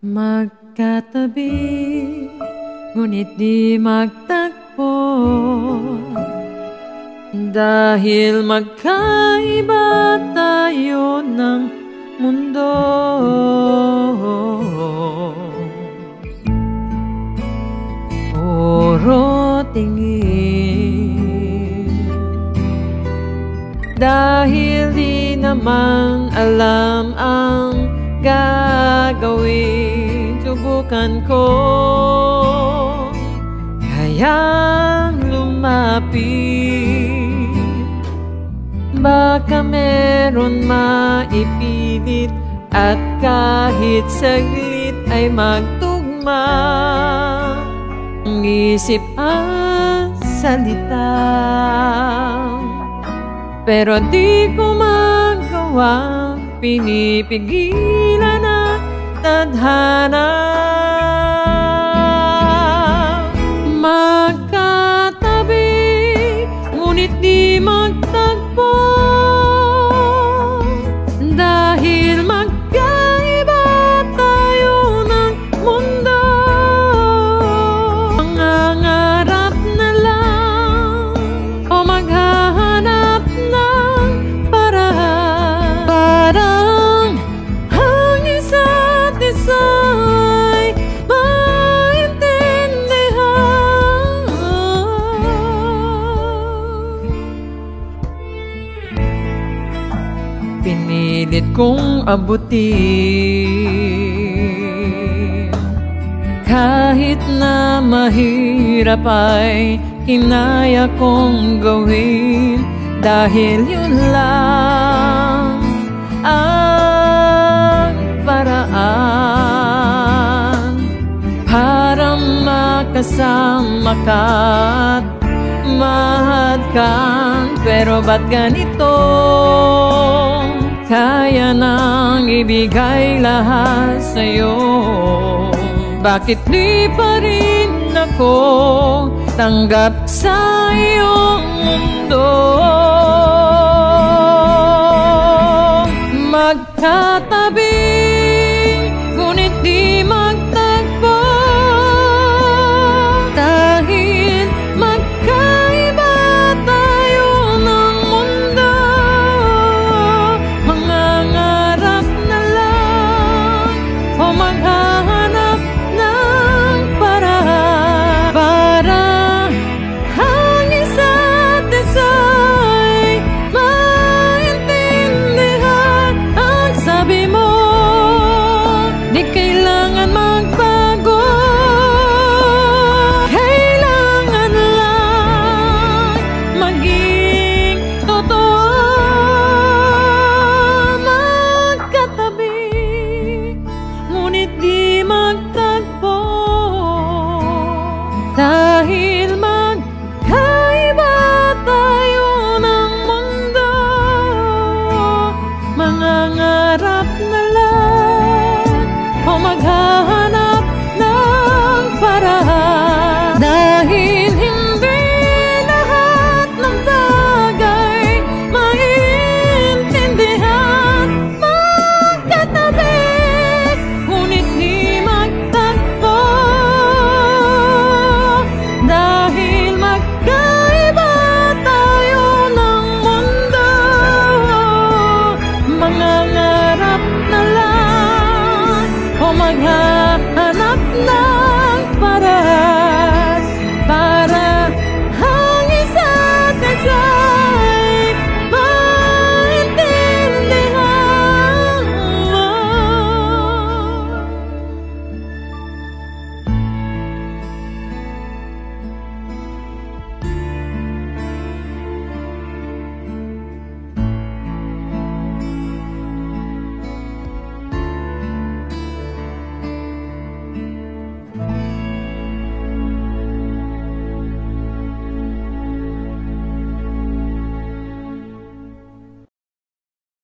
Magkatabi, ngunit di magtagpo, dahil magkaiba tayo ng mundo. Puro tingin, dahil di naman alam ang gagawin. Subukan ko kayang lumapit, baka meron maipilit at kahit saglit ay magtugma ang isip at salita. Pero di ko magawa, pinipigilan ang tadhana. Magkatabi, ngunit di magtagpo, dahil magkaiba tayo ng mundo. Mangangarap na lang o maghahanap ng paraan, parang ang isa't isa'y maintindihan. Pinilit kong abutin, kahit na mahirap ay kinaya kong gawin, dahil yun lang ang paraan para makasama ka't mahadkan. Pero ba't ganito? Kaya nang ibigay lahat sa'yo, bakit di pa rin ako tanggap sa iyong mundo? Magkatabi, ngunit di magtagpo, dahil magkaiba tayo ng mundo. Mangangarap na lang o maghahanap ng paraan para ang isa't isa'y maintindihan. Ang sabi mo, di kailangan magbago, kailangan lang maging totoo. Magkatabi, ngunit di magtagpo, dahil magkaiba tayo ng mundo. Mangangarap na lang o maghahanap ng paraan, dahil hindi lahat ng bagay maiintindihan. Magkatabi, ngunit di magtagpo, dahil magkaiba tayo ng mundo. Mangangarap na lang o maghahanap